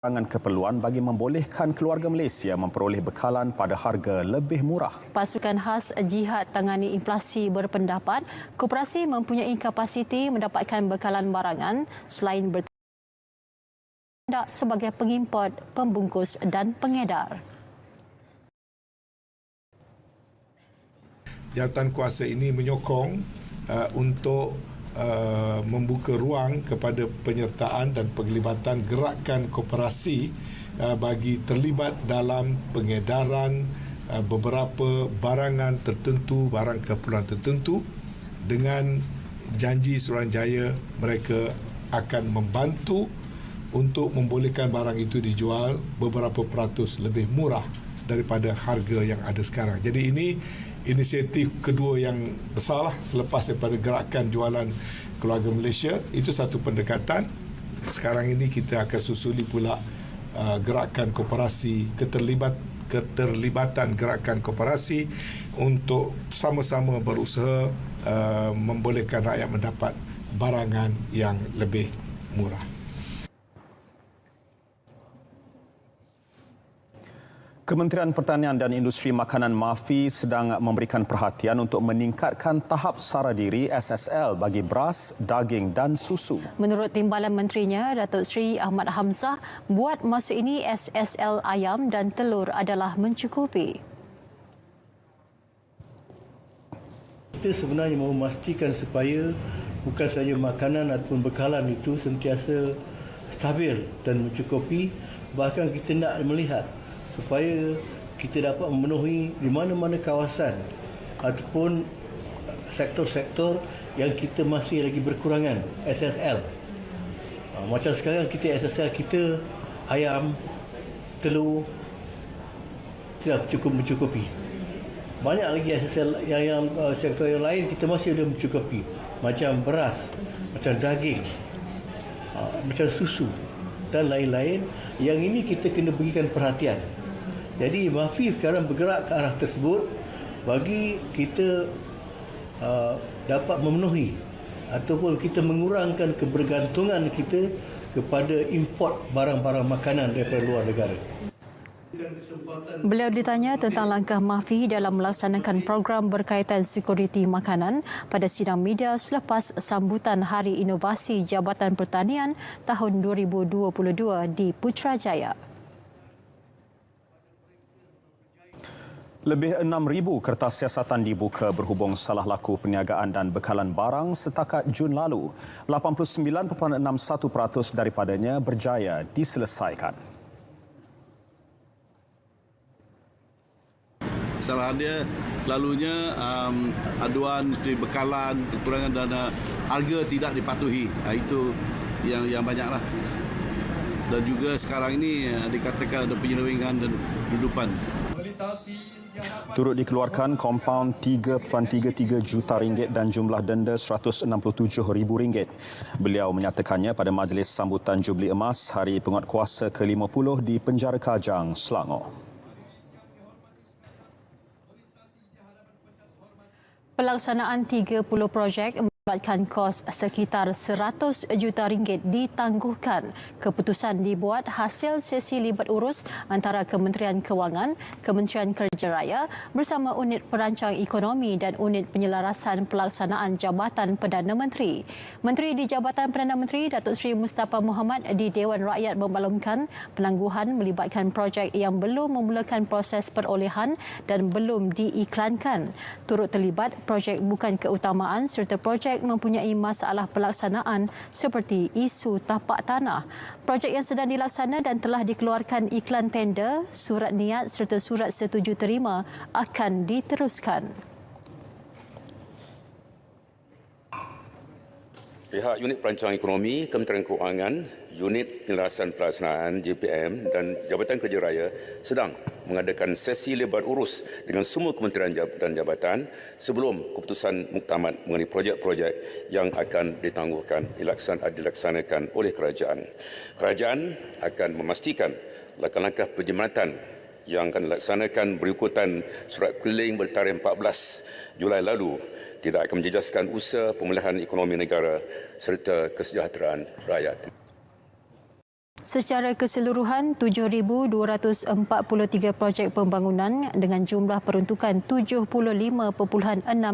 Dengan keperluan bagi membolehkan keluarga Malaysia memperoleh bekalan pada harga lebih murah. Pasukan khas Jihad Tangani Inflasi berpendapat koperasi mempunyai kapasiti mendapatkan bekalan barangan selain bertindak sebagai pengimport, pembungkus dan pengedar. Jawatankuasa ini menyokong untuk membuka ruang kepada penyertaan dan penglibatan gerakan koperasi bagi terlibat dalam pengedaran beberapa barangan tertentu, barang keperluan tertentu dengan janji Suruhanjaya mereka akan membantu untuk membolehkan barang itu dijual beberapa peratus lebih murah daripada harga yang ada sekarang. Jadi ini inisiatif kedua yang besarlah selepas daripada gerakan jualan keluarga Malaysia. Itu satu pendekatan. Sekarang ini kita akan susuli pula gerakan koperasi, keterlibatan gerakan koperasi untuk sama-sama berusaha membolehkan rakyat mendapat barangan yang lebih murah. Kementerian Pertanian dan Industri Makanan MAFI sedang memberikan perhatian untuk meningkatkan tahap sara diri SSL bagi beras, daging dan susu. Menurut Timbalan Menterinya, Datuk Seri Ahmad Hamzah, buat masa ini SSL ayam dan telur adalah mencukupi. Kita sebenarnya mahu memastikan supaya bukan sahaja makanan ataupun bekalan itu sentiasa stabil dan mencukupi, bahkan kita nak melihat supaya kita dapat memenuhi di mana-mana kawasan ataupun sektor-sektor yang kita masih lagi berkurangan SSL. Macam sekarang kita SSL kita ayam, telur tidak cukup mencukupi. Banyak lagi SSL yang sektor yang lain kita masih ada mencukupi. Macam beras, macam daging, macam susu dan lain-lain. Yang ini kita kena berikan perhatian. Jadi MAFI sekarang bergerak ke arah tersebut bagi kita dapat memenuhi ataupun kita mengurangkan kebergantungan kita kepada import barang-barang makanan daripada luar negara. Beliau ditanya tentang langkah MAFI dalam melaksanakan program berkaitan sekuriti makanan pada sidang media selepas sambutan Hari Inovasi Jabatan Pertanian tahun 2022 di Putrajaya. Lebih 6,000 kertas siasatan dibuka berhubung salah laku perniagaan dan bekalan barang setakat Jun lalu. 89.61% daripadanya berjaya diselesaikan. Kesalahan dia selalunya aduan industri bekalan, kekurangan dana, harga tidak dipatuhi. Itu yang banyaklah. Dan juga sekarang ini dikatakan ada penyelewengan dan kehidupan. Turut dikeluarkan kompaun RM3.33 juta dan jumlah denda RM167,000. Beliau menyatakannya pada majlis sambutan Jubli Emas Hari Penguatkuasa ke-50 di Penjara Kajang, Selangor. Pelaksanaan 30 projek melibatkan kos sekitar RM100 juta ditangguhkan. Keputusan dibuat hasil sesi libat urus antara Kementerian Kewangan, Kementerian Kerja Raya bersama Unit Perancang Ekonomi dan Unit Penyelarasan Pelaksanaan Jabatan Perdana Menteri. Menteri di Jabatan Perdana Menteri Datuk Seri Mustafa Mohamad di Dewan Rakyat memaklumkan penangguhan melibatkan projek yang belum memulakan proses perolehan dan belum diiklankan. Turut terlibat projek bukan keutamaan serta projek mempunyai masalah pelaksanaan seperti isu tapak tanah. Projek yang sedang dilaksana dan telah dikeluarkan iklan tender, surat niat serta surat setuju terima akan diteruskan. Pihak Unit Perancang Ekonomi, Kementerian Kewangan, Unit Penyelarasan Pelaksanaan JPM dan Jabatan Kerja Raya sedang mengadakan sesi lebar urus dengan semua kementerian dan jabatan sebelum keputusan muktamad mengenai projek-projek yang akan ditangguhkan dilaksanakan oleh kerajaan. Kerajaan akan memastikan langkah-langkah penjimatan yang akan dilaksanakan berikutan surat keliling bertarikh 14 Julai lalu tidak akan menjejaskan usaha pemulihan ekonomi negara serta kesejahteraan rakyat. Secara keseluruhan, 7,243 projek pembangunan dengan jumlah peruntukan 75.6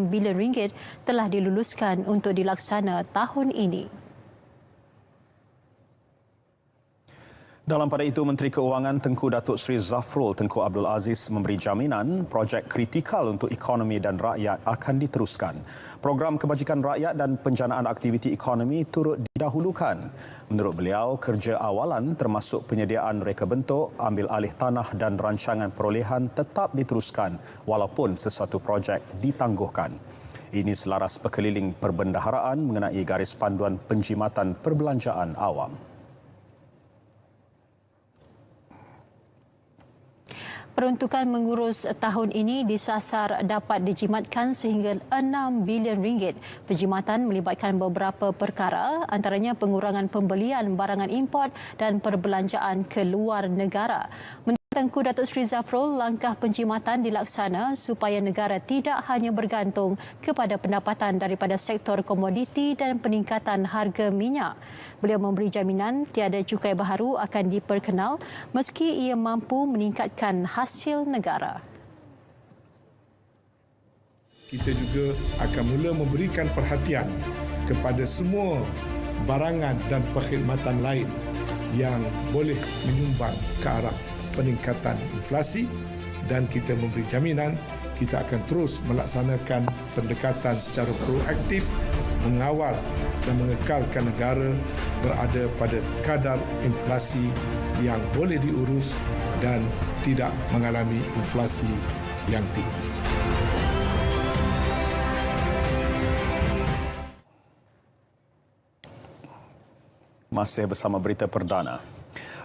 bilion ringgit telah diluluskan untuk dilaksana tahun ini. Dalam pada itu, Menteri Keuangan Tengku Datuk Seri Zafrul Tengku Abdul Aziz memberi jaminan projek kritikal untuk ekonomi dan rakyat akan diteruskan. Program kebajikan rakyat dan penjanaan aktiviti ekonomi turut didahulukan. Menurut beliau, kerja awalan termasuk penyediaan reka bentuk, ambil alih tanah dan rancangan perolehan tetap diteruskan walaupun sesuatu projek ditangguhkan. Ini selaras Pekeliling Perbendaharaan mengenai garis panduan penjimatan perbelanjaan awam. Peruntukan mengurus tahun ini disasar dapat dijimatkan sehingga 6 bilion ringgit. Penjimatan melibatkan beberapa perkara, antaranya pengurangan pembelian barangan import dan perbelanjaan ke luar negara. Tengku Datuk Seri Zafrul, langkah penjimatan dilaksana supaya negara tidak hanya bergantung kepada pendapatan daripada sektor komoditi dan peningkatan harga minyak. Beliau memberi jaminan tiada cukai baharu akan diperkenal meski ia mampu meningkatkan hasil negara. Kita juga akan mula memberikan perhatian kepada semua barangan dan perkhidmatan lain yang boleh menyumbang ke arah peningkatan inflasi, dan kita memberi jaminan kita akan terus melaksanakan pendekatan secara proaktif mengawal dan mengekalkan negara berada pada kadar inflasi yang boleh diurus dan tidak mengalami inflasi yang tinggi. Masih bersama berita perdana.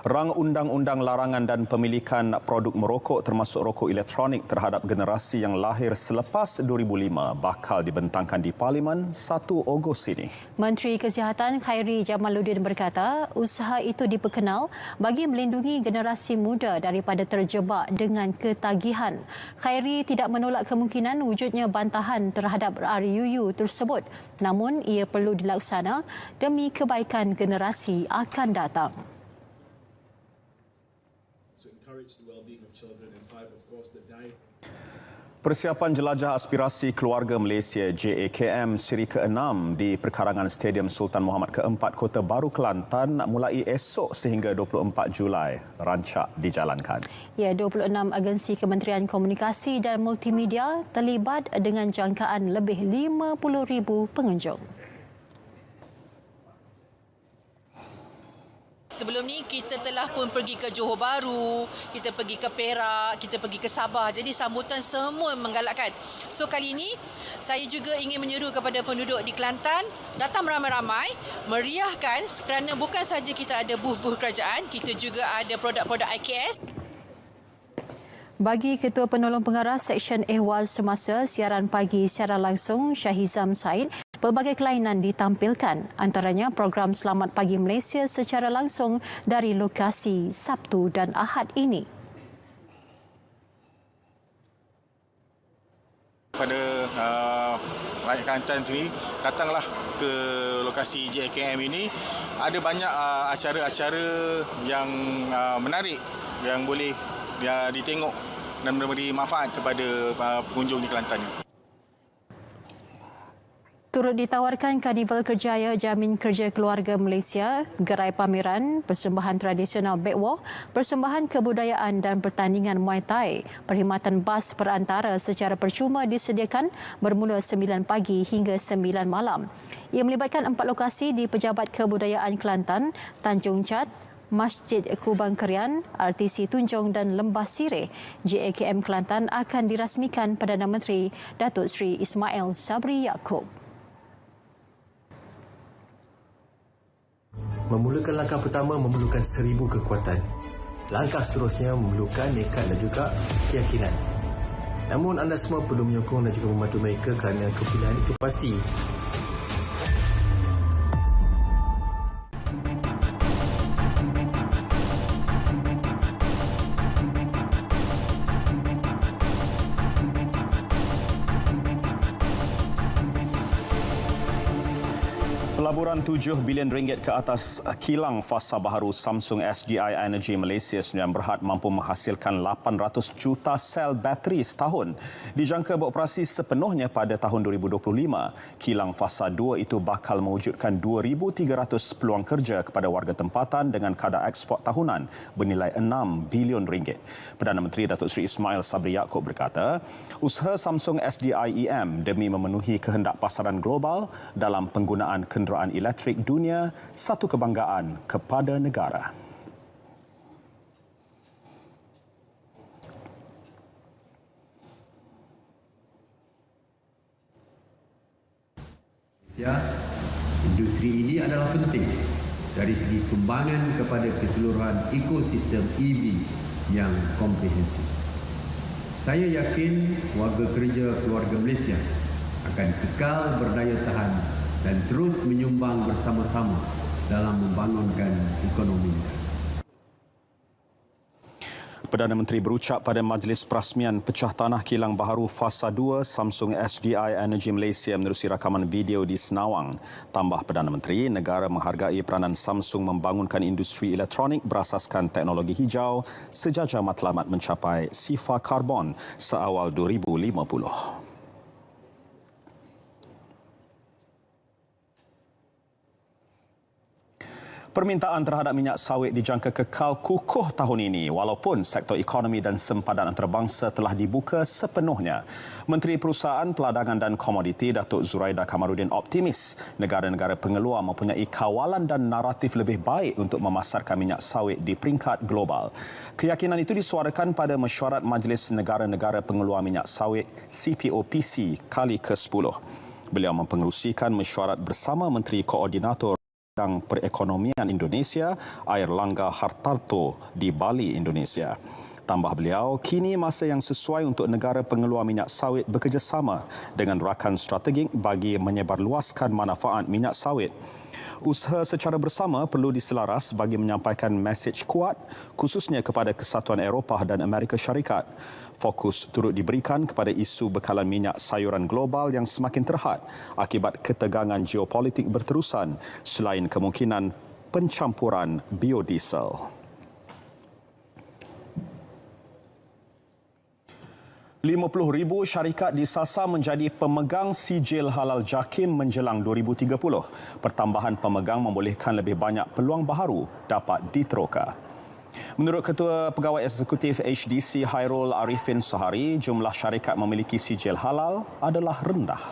Rang Undang-Undang Larangan dan Pemilikan Produk Merokok termasuk rokok elektronik terhadap generasi yang lahir selepas 2005 bakal dibentangkan di Parlimen 1 Ogos ini. Menteri Kesihatan Khairi Jamaluddin berkata usaha itu diperkenal bagi melindungi generasi muda daripada terjebak dengan ketagihan. Khairi tidak menolak kemungkinan wujudnya bantahan terhadap RUU tersebut, namun ia perlu dilaksana demi kebaikan generasi akan datang. Persiapan jelajah aspirasi keluarga Malaysia JAKM siri ke-6 di perkarangan Stadium Sultan Muhammad ke-4 Kota Baru Kelantan mulai esok sehingga 24 Julai rancak dijalankan. Ya, 26 agensi Kementerian Komunikasi dan Multimedia terlibat dengan jangkaan lebih 50,000 pengunjung. Sebelum ni kita telah pun pergi ke Johor Bahru, kita pergi ke Perak, kita pergi ke Sabah. Jadi sambutan semua menggalakkan. So kali ini saya juga ingin menyeru kepada penduduk di Kelantan datang ramai-ramai, meriahkan kerana bukan saja kita ada booth-booth kerajaan, kita juga ada produk-produk IKS. Bagi Ketua Penolong Pengarah Seksyen Ehwal Semasa Siaran Pagi secara langsung Syahizam Said, pelbagai kelainan ditampilkan, antaranya program Selamat Pagi Malaysia secara langsung dari lokasi Sabtu dan Ahad ini. Pada rakyat Kelantan sendiri, datanglah ke lokasi JKM ini. Ada banyak acara-acara yang menarik yang boleh ditengok dan memberi manfaat kepada pengunjung di Kelantan. Turut ditawarkan Karnival Kerjaya Jamin Kerja Keluarga Malaysia, gerai pameran, persembahan tradisional Bekwo, persembahan kebudayaan dan pertandingan Muay Thai. Perkhidmatan bas perantara secara percuma disediakan bermula 9 pagi hingga 9 malam. Ia melibatkan 4 lokasi di Pejabat Kebudayaan Kelantan, Tanjung Chat, Masjid Kubang Kerian, RTC Tunjong dan Lembah Sireh. JAKM Kelantan akan dirasmikan Perdana Menteri Datuk Seri Ismail Sabri Yaakob. Memulakan langkah pertama memerlukan 1000 kekuatan. Langkah seterusnya memerlukan nekat dan juga keyakinan. Namun anda semua perlu menyokong dan juga membantu mereka kerana kepilihan itu pasti. Pelaburan RM7 bilion ke atas kilang fasa baharu Samsung SDI Energy Malaysia Sdn Berhad mampu menghasilkan 800 juta sel bateri setahun. Dijangka beroperasi sepenuhnya pada tahun 2025. Kilang fasa 2 itu bakal mewujudkan 2,300 peluang kerja kepada warga tempatan dengan kadar ekspor tahunan bernilai RM6 bilion. Perdana Menteri Datuk Seri Ismail Sabri Yaakob berkata, usaha Samsung SDI EM demi memenuhi kehendak pasaran global dalam penggunaan kenderaan elektrik dunia satu kebanggaan kepada negara. Industri ini adalah penting dari segi sumbangan kepada keseluruhan ekosistem EV yang komprehensif. Saya yakin warga kerja keluarga Malaysia akan kekal berdaya tahan dan terus menyumbang bersama-sama dalam membangunkan ekonomi. Perdana Menteri berucap pada Majlis Perasmian Pecah Tanah Kilang Baharu Fasa 2 Samsung SDI Energy Malaysia menerusi rakaman video di Senawang. Tambah Perdana Menteri, negara menghargai peranan Samsung membangunkan industri elektronik berasaskan teknologi hijau sejajar matlamat mencapai sifar karbon seawal 2050. Permintaan terhadap minyak sawit dijangka kekal kukuh tahun ini walaupun sektor ekonomi dan sempadan antarabangsa telah dibuka sepenuhnya. Menteri Perusahaan, Peladangan dan Komoditi Datuk Zuraida Kamarudin optimis negara-negara pengeluar mempunyai kawalan dan naratif lebih baik untuk memasarkan minyak sawit di peringkat global. Keyakinan itu disuarakan pada mesyuarat Majlis Negara-Negara Pengeluar Minyak Sawit CPOPC kali ke-10. Beliau mempengerusikan mesyuarat bersama Menteri Koordinator Bidang Perekonomian Indonesia, Airlangga Hartarto di Bali, Indonesia. Tambah beliau, kini masa yang sesuai untuk negara pengeluar minyak sawit bekerjasama dengan rakan strategik bagi menyebarluaskan manfaat minyak sawit. Usaha secara bersama perlu diselaras bagi menyampaikan mesej kuat khususnya kepada Kesatuan Eropah dan Amerika Syarikat. Fokus turut diberikan kepada isu bekalan minyak sayuran global yang semakin terhad akibat ketegangan geopolitik berterusan selain kemungkinan pencampuran biodiesel. RM50,000 syarikat disasar menjadi pemegang sijil halal JAKIM menjelang 2030. Pertambahan pemegang membolehkan lebih banyak peluang baharu dapat diteroka. Menurut Ketua Pegawai Eksekutif HDC Hairul Arifin Sahari, jumlah syarikat memiliki sijil halal adalah rendah.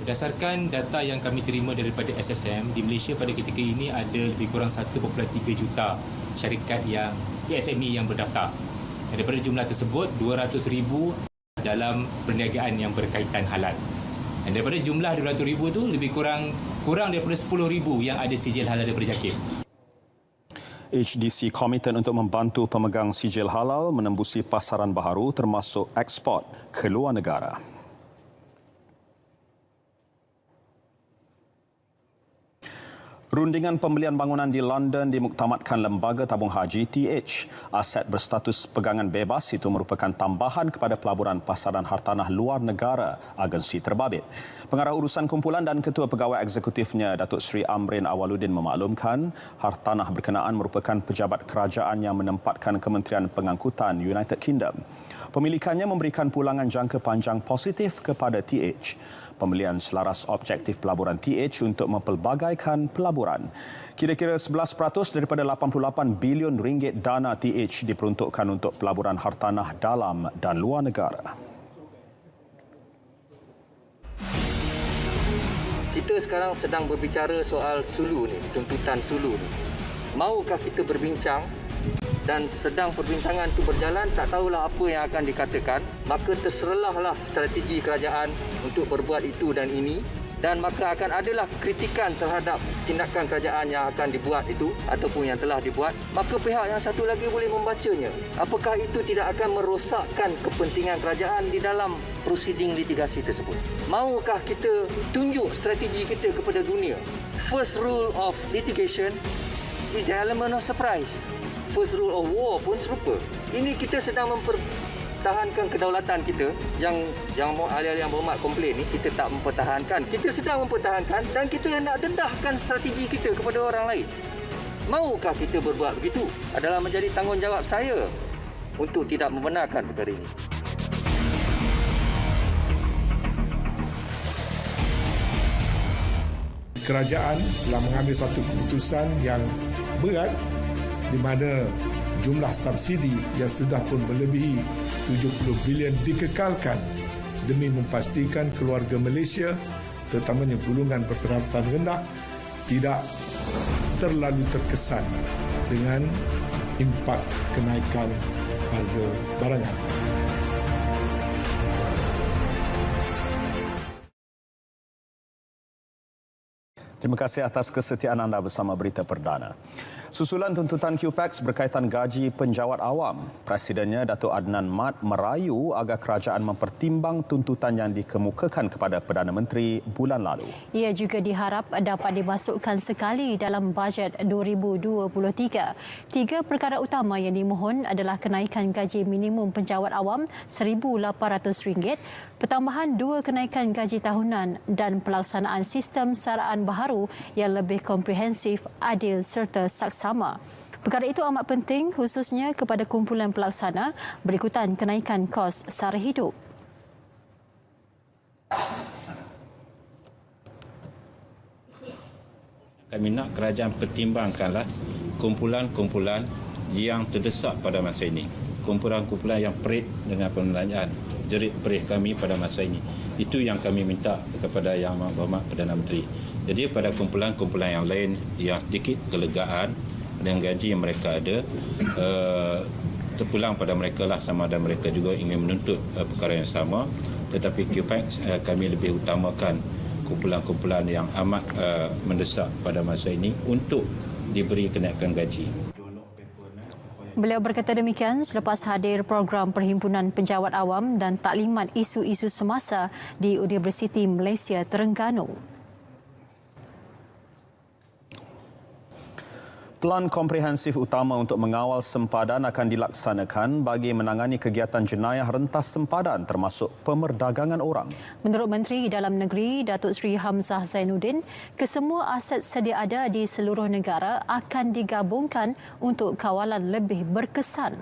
Berdasarkan data yang kami terima daripada SSM, di Malaysia pada ketika ini ada lebih kurang 1.3 juta syarikat yang SME yang berdaftar. Dan daripada jumlah tersebut, 200,000 dalam perniagaan yang berkaitan halal. Dan daripada jumlah 200,000 itu lebih kurang daripada 10,000 yang ada sijil halal daripada JAKIM. HDC komited untuk membantu pemegang sijil halal menembusi pasaran baharu termasuk ekspor ke luar negara. Rundingan pembelian bangunan di London dimuktamadkan Lembaga Tabung Haji TH. Aset berstatus pegangan bebas itu merupakan tambahan kepada pelaburan pasaran hartanah luar negara agensi terbabit. Pengarah urusan kumpulan dan Ketua Pegawai Eksekutifnya Datuk Seri Amrin Awaluddin memaklumkan hartanah berkenaan merupakan pejabat kerajaan yang menempatkan Kementerian Pengangkutan United Kingdom. Pemilikannya memberikan pulangan jangka panjang positif kepada TH. Pembelian selaras objektif pelaburan TH untuk mempelbagaikan pelaburan. Kira-kira 11% daripada RM88 bilion dana TH diperuntukkan untuk pelaburan hartanah dalam dan luar negara. Kita sekarang sedang berbicara soal Sulu ni, tuntutan Sulu ni. Maukah kita berbincang? Dan sedang perbincangan itu berjalan, tak tahulah apa yang akan dikatakan, maka terserahlah strategi kerajaan untuk berbuat itu dan ini, dan maka akan adalah kritikan terhadap tindakan kerajaan yang akan dibuat itu ataupun yang telah dibuat, maka pihak yang satu lagi boleh membacanya. Apakah itu tidak akan merosakkan kepentingan kerajaan di dalam prosiding litigasi tersebut? Maukah kita tunjuk strategi kita kepada dunia? First rule of litigation is the element of surprise. First rule of war pun serupa. Ini kita sedang mempertahankan kedaulatan kita yang ahli-ahli yang berhormat komplain ni, kita tak mempertahankan. Kita sedang mempertahankan dan kita nak dedahkan strategi kita kepada orang lain. Maukah kita berbuat begitu? Adalah menjadi tanggungjawab saya untuk tidak membenarkan perkara ini. Kerajaan telah mengambil satu keputusan yang berat di mana jumlah subsidi yang sudah pun melebihi 70 bilion dikekalkan demi memastikan keluarga Malaysia, terutamanya golongan berpendapatan rendah, tidak terlalu terkesan dengan impak kenaikan harga barangan. Terima kasih atas kesetiaan anda bersama Berita Perdana. Susulan tuntutan QPAX berkaitan gaji penjawat awam, Presidennya Datuk Adnan Mat merayu agar kerajaan mempertimbang tuntutan yang dikemukakan kepada Perdana Menteri bulan lalu. Ia juga diharap dapat dimasukkan sekali dalam bajet 2023. 3 perkara utama yang dimohon adalah kenaikan gaji minimum penjawat awam RM1,800, pertambahan 2 kenaikan gaji tahunan dan pelaksanaan sistem saraan baharu yang lebih komprehensif, adil serta saksama. Perkara itu amat penting khususnya kepada kumpulan pelaksana berikutan kenaikan kos sara hidup. Kami nak kerajaan pertimbangkanlah kumpulan-kumpulan yang terdesak pada masa ini. Kumpulan-kumpulan yang perit dengan pembelanjaan, jerit perih kami pada masa ini. Itu yang kami minta kepada Yang Berhormat Perdana Menteri. Jadi pada kumpulan-kumpulan yang lain yang sedikit kelegaan dengan gaji yang mereka ada, terpulang pada mereka lah sama ada mereka juga ingin menuntut perkara yang sama. Tetapi QPAX kami lebih utamakan kumpulan-kumpulan yang amat mendesak pada masa ini untuk diberi kenaikan gaji. Beliau berkata demikian selepas hadir program Perhimpunan Penjawat Awam dan Taklimat Isu-Isu Semasa di Universiti Malaysia Terengganu. Pelan komprehensif utama untuk mengawal sempadan akan dilaksanakan bagi menangani kegiatan jenayah rentas sempadan termasuk pemerdagangan orang. Menurut Menteri Dalam Negeri Datuk Seri Hamzah Zainuddin, kesemua aset sedia ada di seluruh negara akan digabungkan untuk kawalan lebih berkesan.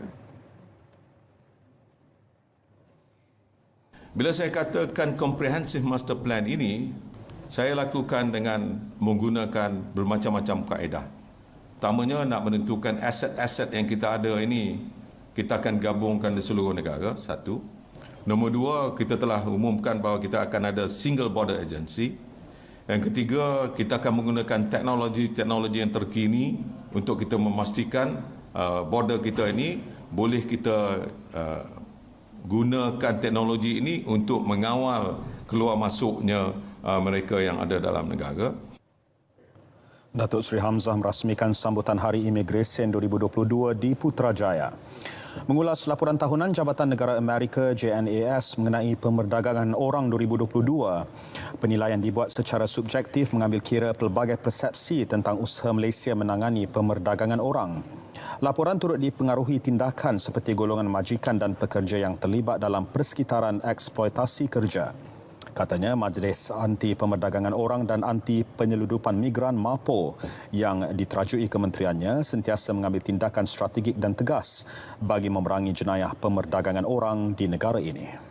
Bila saya katakan comprehensive master plan ini, saya lakukan dengan menggunakan bermacam-macam kaedah. Pertamanya nak menentukan aset-aset yang kita ada ini kita akan gabungkan di seluruh negara, satu. Nombor dua, kita telah umumkan bahawa kita akan ada single border agency. Yang ketiga, kita akan menggunakan teknologi yang terkini untuk kita memastikan border kita ini boleh kita gunakan teknologi ini untuk mengawal keluar masuknya mereka yang ada dalam negara. Datuk Seri Hamzah merasmikan sambutan Hari Imigresen 2022 di Putrajaya. Mengulas laporan tahunan Jabatan Negara Amerika JNAS mengenai pemerdagangan orang 2022, penilaian dibuat secara subjektif mengambil kira pelbagai persepsi tentang usaha Malaysia menangani pemerdagangan orang. Laporan turut dipengaruhi tindakan seperti golongan majikan dan pekerja yang terlibat dalam persekitaran eksploitasi kerja. Katanya Majlis Anti Pemerdagangan Orang dan Anti Penyeludupan Migran MAPO yang diterajui kementeriannya sentiasa mengambil tindakan strategik dan tegas bagi memerangi jenayah pemerdagangan orang di negara ini.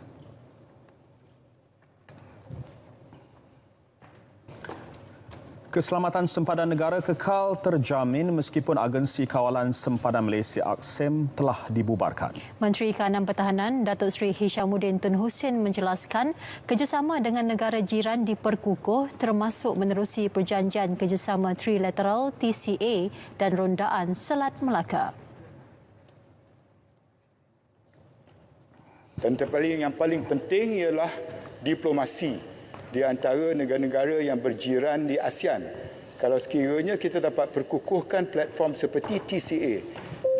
Keselamatan sempadan negara kekal terjamin meskipun Agensi Kawalan Sempadan Malaysia AKSEM telah dibubarkan. Menteri Kanan Pertahanan Datuk Seri Hishamuddin Tun Hussein menjelaskan kerjasama dengan negara jiran diperkukuh termasuk menerusi perjanjian kerjasama trilateral TCA dan rondaan Selat Melaka. Dan yang paling penting ialah diplomasi di antara negara-negara yang berjiran di ASEAN. Kalau sekiranya kita dapat perkukuhkan platform seperti TCA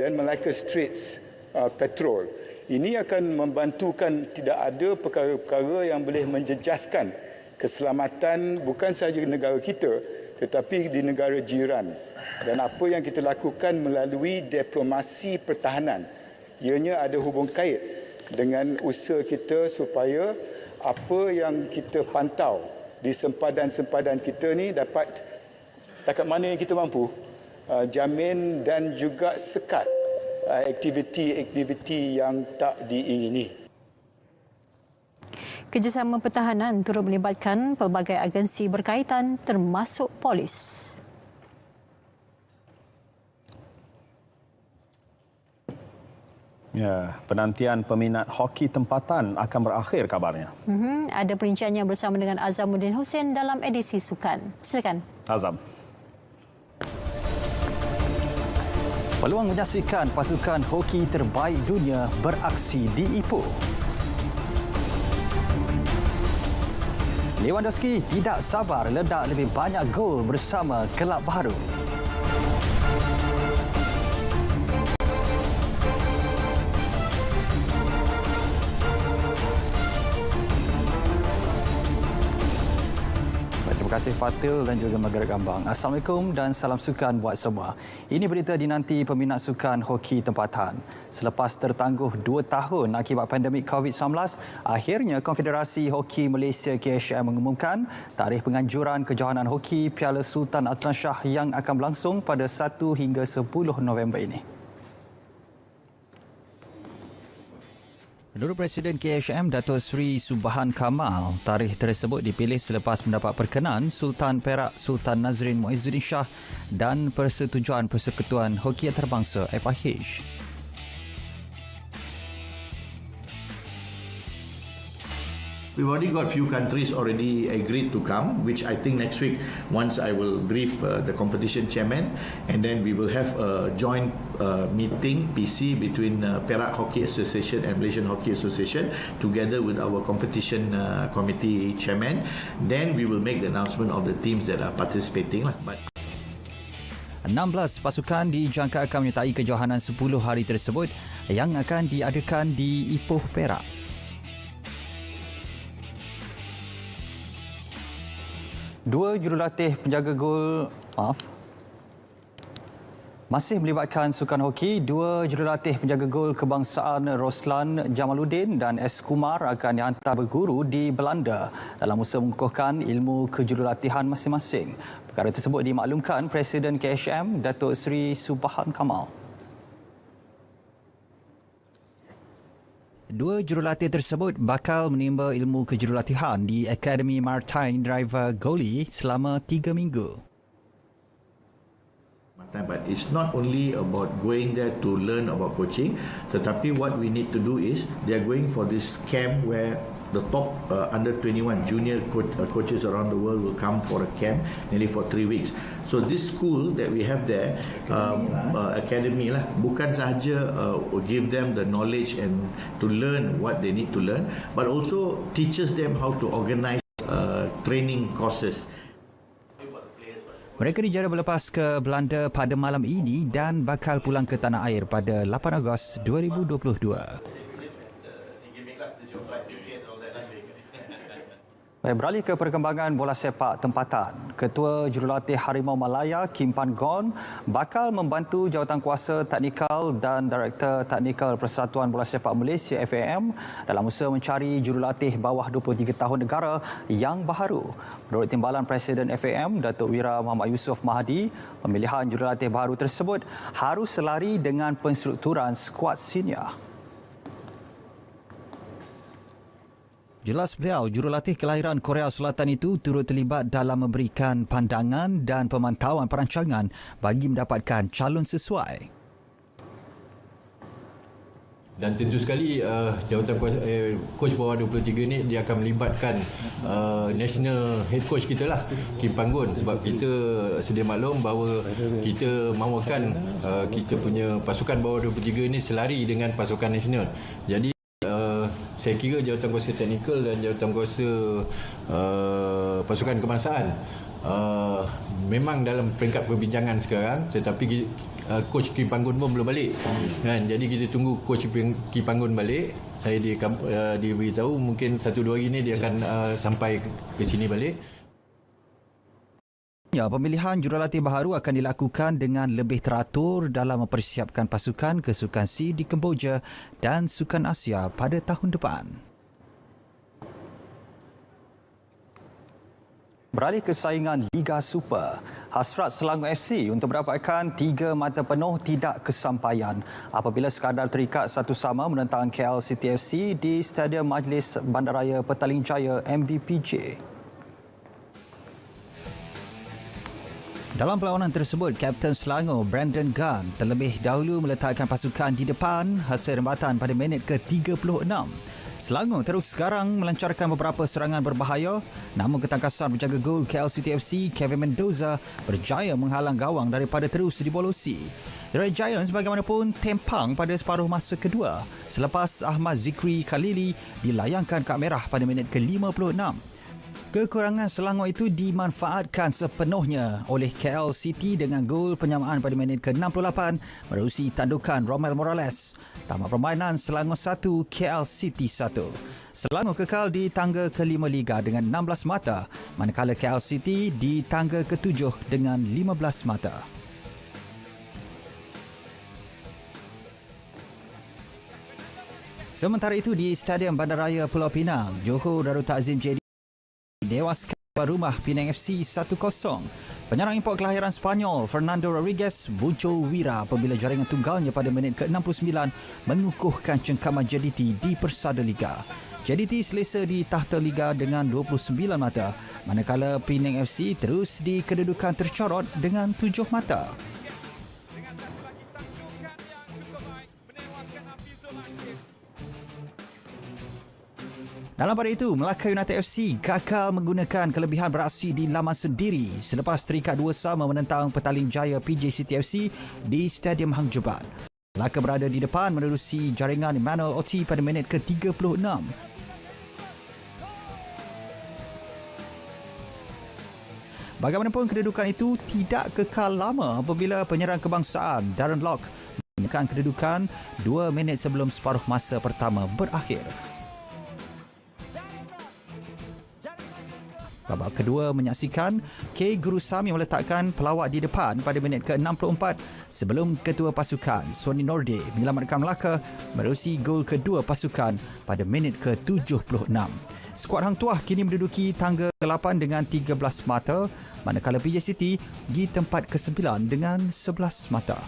dan Malacca Straits Patrol, ini akan membantukan tidak ada perkara-perkara yang boleh menjejaskan keselamatan bukan sahaja negara kita tetapi di negara jiran. Dan apa yang kita lakukan melalui diplomasi pertahanan, ianya ada hubung kait dengan usaha kita supaya apa yang kita pantau di sempadan-sempadan kita ni dapat setakat mana yang kita mampu jamin dan juga sekat aktiviti-aktiviti yang tak diingini. Kerjasama pertahanan turut melibatkan pelbagai agensi berkaitan termasuk polis. Ya, penantian peminat hoki tempatan akan berakhir kabarnya. Ada perinciannya bersama dengan Azamuddin Hussein dalam edisi sukan. Silakan. Azam. Peluang menyaksikan pasukan hoki terbaik dunia beraksi di Ipoh. Lewandowski tidak sabar ledak lebih banyak gol bersama kelab baru. Terima kasih Fatil dan juga Margaret Gambang. Assalamualaikum dan salam sukan buat semua. Ini berita dinanti peminat sukan hoki tempatan. Selepas tertangguh 2 tahun akibat pandemik COVID-19, akhirnya Konfederasi Hoki Malaysia KHM mengumumkan tarikh penganjuran kejohanan hoki Piala Sultan Azlan Shah yang akan berlangsung pada 1 hingga 10 November ini. Menurut Presiden KHM Datuk Seri Subhan Kamal, tarikh tersebut dipilih selepas mendapat perkenan Sultan Perak Sultan Nazrin Muizzuddin Shah dan persetujuan Persekutuan Hoki Antarabangsa FIH. We've already got few countries already agreed to come, which I think next week, once I will brief the competition chairman, and then we will have a joint meeting, PC, between Perak Hockey Association and Malaysian Hockey Association, together with our competition committee chairman. Then we will make the announcement of the teams that are participating. 16 pasukan dijangka akan menyertai kejohanan 10 hari tersebut yang akan diadakan di Ipoh, Perak. Dua jurulatih penjaga gol, masih melibatkan sukan hoki. Dua jurulatih penjaga gol kebangsaan Roslan Jamaluddin dan S. Kumar akan dihantar berguru di Belanda dalam usaha mengukuhkan ilmu kejurulatihan masing-masing. Perkara tersebut dimaklumkan Presiden KHM Datuk Seri Subhan Kamal. Dua jurulatih tersebut bakal menimba ilmu kejurulatihan di Akademi Maritime Driver Goli selama 3 minggu. But it's not only about going there to learn about coaching, tetapi what we need to do is they are going for this camp where the top under 21 junior coaches around the world will come for a camp nearly for 3 weeks. So this school that we have there, academy lah, bukan sahaja give them the knowledge and to learn what they need to learn, but also teaches them how to organize training courses. Mereka dijara berlepas ke Belanda pada malam ini dan bakal pulang ke tanah air pada 8 Ogos 2022. Beralih ke perkembangan bola sepak tempatan. Ketua Jurulatih Harimau Malaya Kim Pan Gon bakal membantu Jawatankuasa Teknikal dan Direktur Teknikal Persatuan Bola Sepak Malaysia FAM dalam usaha mencari jurulatih bawah 23 tahun negara yang baharu. Menurut Timbalan Presiden FAM Datuk Wira Muhammad Yusof Mahdi, pemilihan jurulatih baharu tersebut harus selari dengan penstrukturan skuad senior. Jelas beliau, jurulatih kelahiran Korea Selatan itu turut terlibat dalam memberikan pandangan dan pemantauan perancangan bagi mendapatkan calon sesuai. Dan tentu sekali jawatan coach bawah 23 ni dia akan melibatkan national head coach kita lah, Kim Panggon, sebab kita sedia maklum bahawa kita mahukan kita punya pasukan bawah 23 ni selari dengan pasukan nasional. Jadi saya kira Jawatankuasa Teknikal dan Jawatankuasa Pasukan Kebangsaan memang dalam peringkat perbincangan sekarang, tetapi coach Kim Panggon pun belum balik kan. Jadi kita tunggu coach Kim Panggon balik. Saya diberitahu mungkin 1-2 hari ni dia akan sampai ke sini balik. Ya, pemilihan jurulatih baharu akan dilakukan dengan lebih teratur dalam mempersiapkan pasukan ke Sukan C di Kemboja dan Sukan Asia pada tahun depan. Beralih ke saingan Liga Super, hasrat Selangor FC untuk mendapatkan 3 mata penuh tidak kesampaian apabila sekadar terikat satu sama menentang KL City FC di Stadium Majlis Bandaraya Petaling Jaya MBPJ. Dalam perlawanan tersebut, Kapten Selangor Brandon Gunn terlebih dahulu meletakkan pasukan di depan hasil rembatan pada minit ke-36. Selangor terus sekarang melancarkan beberapa serangan berbahaya, namun ketangkasan penjaga gol KL City FC Kevin Mendoza berjaya menghalang gawang daripada terus dibolosi. The Red Giants bagaimanapun tempang pada separuh masa kedua selepas Ahmad Zikri Khalili dilayangkan kad merah pada minit ke-56. Kekurangan Selangor itu dimanfaatkan sepenuhnya oleh KL City dengan gol penyamaan pada minit ke-68 menerusi tandukan Romel Morales. Tamat permainan Selangor 1, KL City 1. Selangor kekal di tangga ke-5 Liga dengan 16 mata, manakala KL City di tangga ke-7 dengan 15 mata. Sementara itu di Stadium Bandaraya Pulau Pinang, Johor Darul Takzim JD dewaskan rumah Penang FC 1-0. Penyerang import kelahiran Spanyol Fernando Rodriguez muncul wira apabila jaringan tunggalnya pada minit ke-69 mengukuhkan cengkaman JDT di Persada Liga. JDT selesa di tahta Liga dengan 29 mata, manakala Penang FC terus di kedudukan tercorot dengan 7 mata. Dalam pada itu, Melaka United FC gagal menggunakan kelebihan beraksi di laman sendiri selepas terikat 2-2 menentang Petaling Jaya PJ City FC di Stadium Hang Jebat. Melaka berada di depan menerusi jaringan Emmanuel Oti pada minit ke-36. Bagaimanapun kedudukan itu tidak kekal lama apabila penyerang kebangsaan Darren Lock menekan kedudukan 2 minit sebelum separuh masa pertama berakhir. Babak kedua menyaksikan K. Gurusami meletakkan pelawat di depan pada minit ke-64 sebelum ketua pasukan Sony Norde menyelamatkan Melaka menerusi gol kedua pasukan pada minit ke-76. Skuad Hang Tuah kini menduduki tangga ke-8 dengan 13 mata, manakala PJ City di tempat ke-9 dengan 11 mata.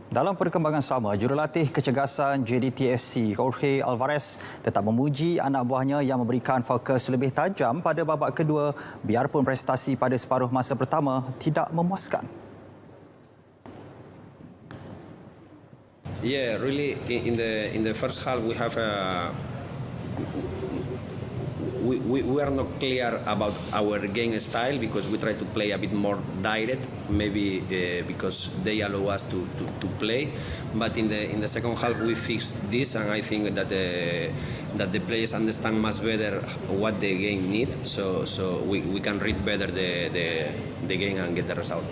Dalam perkembangan sama, jurulatih kecergasan JDT FC Jorge Alvarez tetap memuji anak buahnya yang memberikan fokus lebih tajam pada babak kedua biarpun prestasi pada separuh masa pertama tidak memuaskan. Yeah, really in the first half we have we are not clear about our game style because we try to play a bit more direct, maybe because they allow us to play. But in the second half we fixed this, and I think that the players understand much better what the game need, so we can read better the game and get the result.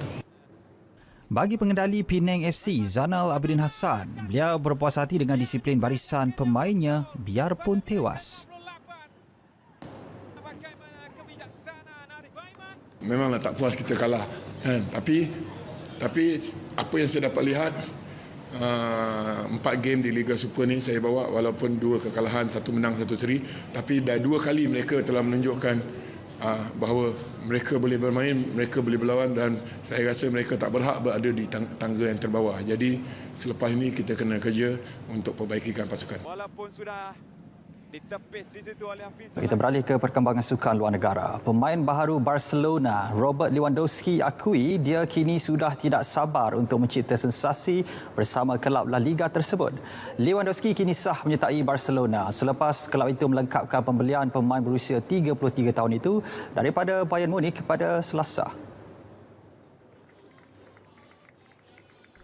Bagi pengendali Penang FC, Zanal Abidin Hassan, beliau berpuas hati dengan disiplin barisan pemainnya biarpun tewas. Memanglah tak puas kita kalah, kan? Tapi apa yang saya dapat lihat, 4 game di Liga Super ni saya bawa, walaupun 2 kekalahan, 1 menang, 1 seri, tapi dah 2 kali mereka telah menunjukkan bahawa mereka boleh bermain, mereka boleh berlawan, dan saya rasa mereka tak berhak berada di tangga yang terbawah. Jadi selepas ini kita kena kerja untuk perbaikikan pasukan. Walaupun sudah ditepis di situ oleh Hafiz. Kita beralih ke perkembangan sukan luar negara. Pemain baharu Barcelona, Robert Lewandowski, akui dia kini sudah tidak sabar untuk mencipta sensasi bersama kelab La Liga tersebut. Lewandowski kini sah menyertai Barcelona selepas kelab itu melengkapkan pembelian pemain berusia 33 tahun itu daripada Bayern Munich pada Selasa.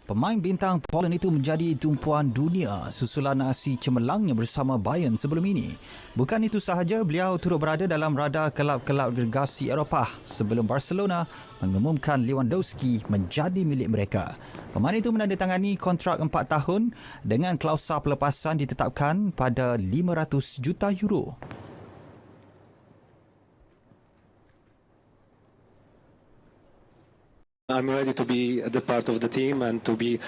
Pemain bintang Poland itu menjadi tumpuan dunia susulan aksi cemerlangnya bersama Bayern sebelum ini. Bukan itu sahaja, beliau turut berada dalam radar kelab-kelab delegasi Eropah sebelum Barcelona mengumumkan Lewandowski menjadi milik mereka. Pemain itu menandatangani kontrak 4 tahun dengan klausa pelepasan ditetapkan pada €500 juta. I'm ready to be the part of the team and to be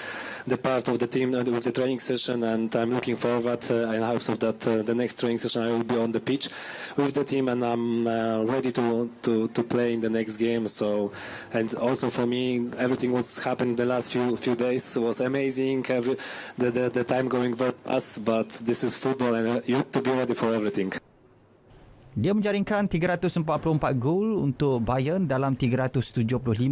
the part of the team with the training session, and I'm looking forward and I hope so that the next training session I will be on the pitch with the team, and I'm ready to play in the next game. So, and also for me, everything what's happened the last few days was amazing. The time going very fast, but this is football and you have to be ready for everything. Dia menjaringkan 344 gol untuk Bayern dalam 375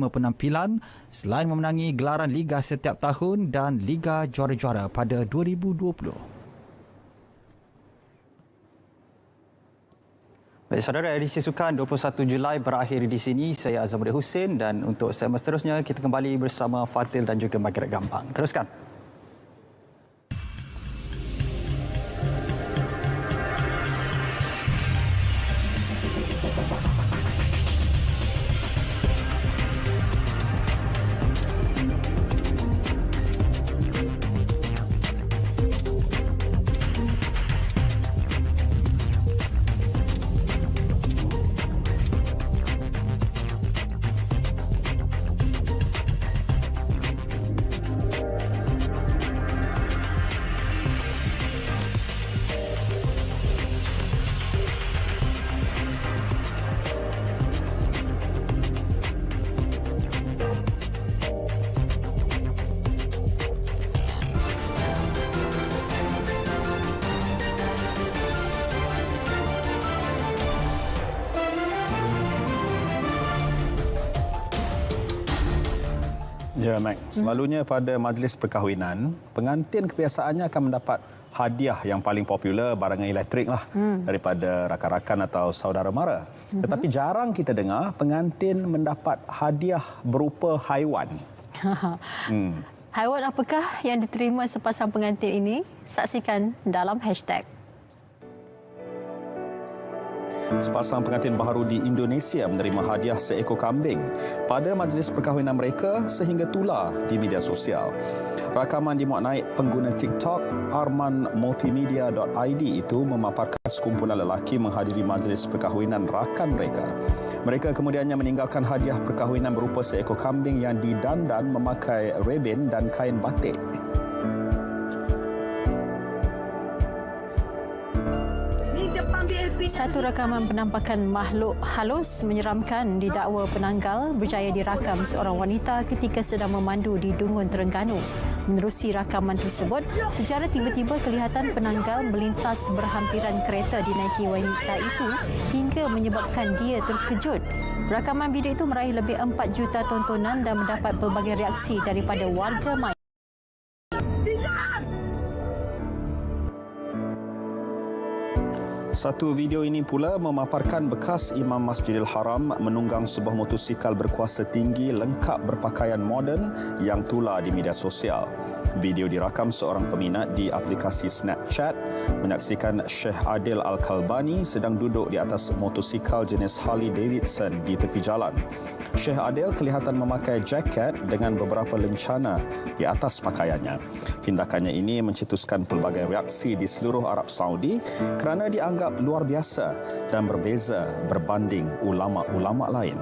penampilan selain memenangi gelaran Liga setiap tahun dan Liga Juara-Juara pada 2020. Baik, saudara, edisi Sukan 21 Julai berakhir di sini. Saya Azamudin Hussein dan untuk segmen seterusnya kita kembali bersama Fatil dan juga Margaret Gambang. Teruskan. Ya, Mac. Selalunya pada majlis perkahwinan, pengantin kebiasaannya akan mendapat hadiah yang paling popular, barangan elektrik lah, daripada rakan-rakan atau saudara mara. Tetapi jarang kita dengar pengantin mendapat hadiah berupa haiwan. Haiwan apakah yang diterima sepasang pengantin ini? Saksikan dalam hashtag. Sepasang pengantin baharu di Indonesia menerima hadiah seekor kambing pada majlis perkahwinan mereka sehingga tular di media sosial. Rakaman dimuat naik pengguna TikTok armanmultimedia.id itu memaparkan sekumpulan lelaki menghadiri majlis perkahwinan rakan mereka. Mereka kemudiannya meninggalkan hadiah perkahwinan berupa seekor kambing yang didandan memakai rebin dan kain batik. Satu rakaman penampakan makhluk halus menyeramkan didakwa penanggal berjaya dirakam seorang wanita ketika sedang memandu di Dungun, Terengganu. Menerusi rakaman tersebut, secara tiba-tiba kelihatan penanggal melintas berhampiran kereta dinaiki wanita itu hingga menyebabkan dia terkejut. Rakaman video itu meraih lebih 4 juta tontonan dan mendapat pelbagai reaksi daripada warga mai. Satu video ini pula memaparkan bekas Imam Masjidil Haram menunggang sebuah motosikal berkuasa tinggi lengkap berpakaian moden yang tular di media sosial. Video dirakam seorang peminat di aplikasi Snapchat menyaksikan Syekh Adil Al-Kalbani sedang duduk di atas motosikal jenis Harley Davidson di tepi jalan. Syekh Adil kelihatan memakai jaket dengan beberapa lencana di atas pakaiannya. Tindakannya ini mencetuskan pelbagai reaksi di seluruh Arab Saudi kerana dianggap luar biasa dan berbeza berbanding ulama-ulama lain.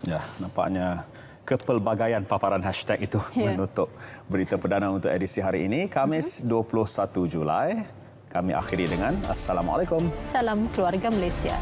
Ya, nampaknya kepelbagaian paparan hashtag itu menutup berita perdana untuk edisi hari ini, Khamis 21 Julai. Kami akhiri dengan Assalamualaikum. Salam keluarga Malaysia.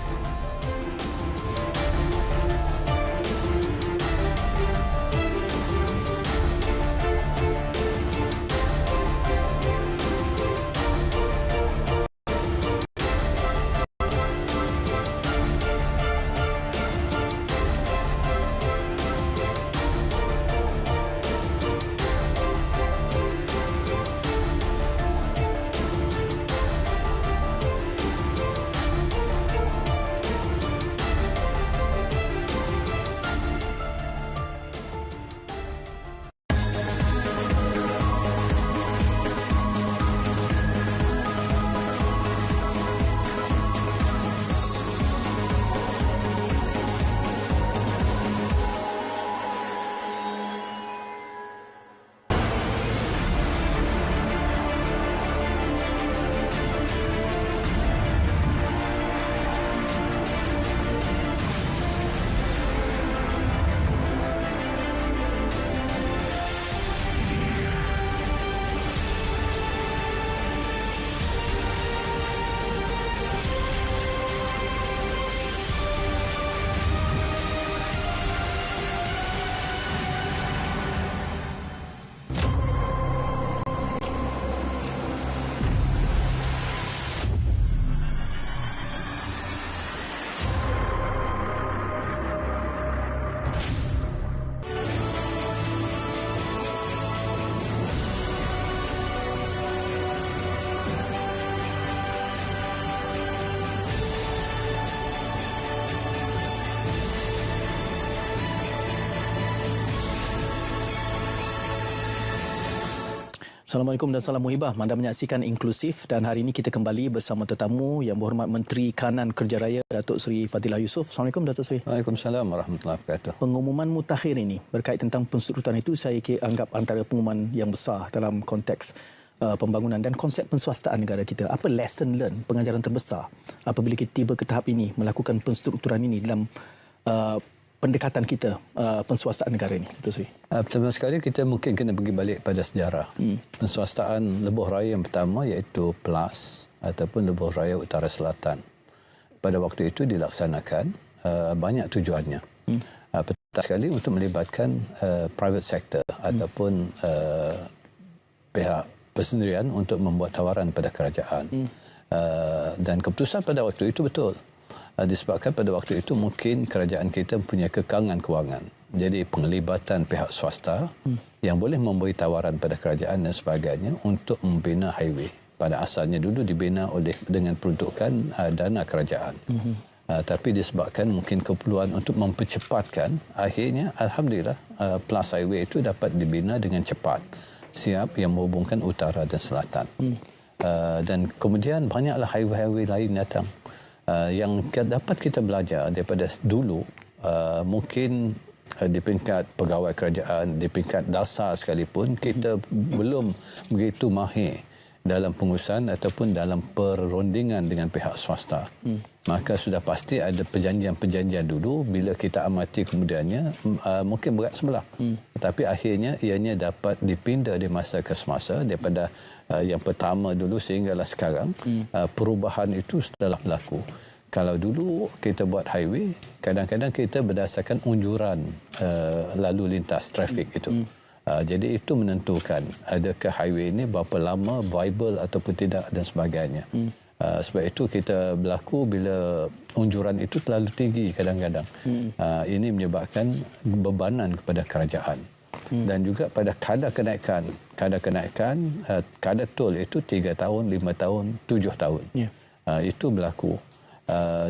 Assalamualaikum dan salam muhibah. Anda menyaksikan Inklusif dan hari ini kita kembali bersama tetamu Yang Berhormat Menteri Kanan Kerja Raya Datuk Seri Fadilah Yusof. Assalamualaikum Datuk Seri. Waalaikumsalam warahmatullahi wabarakatuh. Pengumuman mutakhir ini berkait tentang pensurutan itu saya anggap antara pengumuman yang besar dalam konteks pembangunan dan konsep penswastaan negara kita. Apa lesson learn, pengajaran terbesar apabila kita tiba ke tahap ini melakukan penstrukturan ini dalam pendekatan kita penswastaan negara ini, Datuk Seri? Pertama sekali kita mungkin kena pergi balik pada sejarah. Penswastaan lebuh raya yang pertama iaitu PLAS ataupun lebuh raya Utara Selatan. Pada waktu itu dilaksanakan banyak tujuannya. Pertama sekali untuk melibatkan private sector ataupun pihak persendirian untuk membuat tawaran pada kerajaan. Dan keputusan pada waktu itu betul. Disebabkan pada waktu itu mungkin kerajaan kita mempunyai kekangan kewangan. Jadi penglibatan pihak swasta yang boleh memberi tawaran pada kerajaan dan sebagainya untuk membina highway. Pada asalnya dulu dibina dengan peruntukan dana kerajaan. Tapi disebabkan mungkin keperluan untuk mempercepatkan, akhirnya alhamdulillah PLAS highway itu dapat dibina dengan cepat. Siap yang menghubungkan utara dan selatan. Dan kemudian banyaklah highway-highway lain datang. Yang dapat kita belajar daripada dulu, mungkin di peringkat pegawai kerajaan, di peringkat dasar sekalipun, kita belum begitu mahir dalam pengurusan ataupun dalam perundingan dengan pihak swasta. Maka sudah pasti ada perjanjian-perjanjian dulu, bila kita amati kemudiannya mungkin berat sebelah. Tapi akhirnya ianya dapat dipindah di masa ke semasa daripada yang pertama dulu sehinggalah sekarang. Perubahan itu telah berlaku. Kalau dulu kita buat highway, kadang-kadang kita berdasarkan unjuran lalu lintas trafik itu. Jadi itu menentukan adakah highway ini berapa lama viable ataupun tidak dan sebagainya. Sebab itu kita berlaku bila unjuran itu terlalu tinggi kadang-kadang. Ini menyebabkan bebanan kepada kerajaan. Dan juga pada kadar kenaikan. Kadar tol itu 3 tahun, 5 tahun, 7 tahun. Itu berlaku.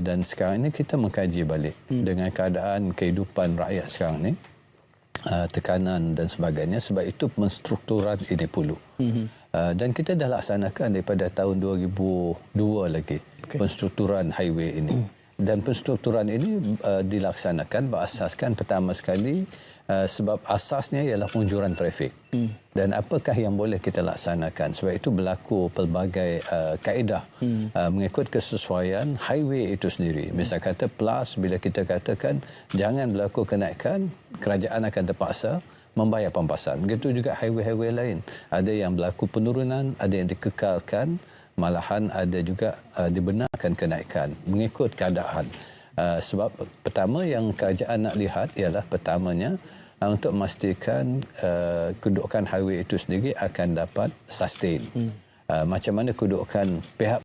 Dan sekarang ini kita mengkaji balik dengan keadaan kehidupan rakyat sekarang ini, tekanan dan sebagainya. Sebab itu penstrukturan ini perlu. Dan kita dah laksanakan daripada tahun 2002 lagi penstrukturan highway ini. Dan penstrukturan ini dilaksanakan berasaskan pertama sekali sebab asasnya ialah unjuran trafik. Dan apakah yang boleh kita laksanakan? Sebab itu berlaku pelbagai kaedah mengikut kesesuaian highway itu sendiri. Misal kata PLAS, bila kita katakan jangan berlaku kenaikan, kerajaan akan terpaksa membayar pampasan. Begitu juga highway-highway lain. Ada yang berlaku penurunan, ada yang dikekalkan, malahan ada juga dibenarkan kenaikan mengikut keadaan. Sebab pertama yang kerajaan nak lihat ialah pertamanya untuk memastikan kedudukan highway itu sendiri akan dapat sustain. Macam mana kedudukan pihak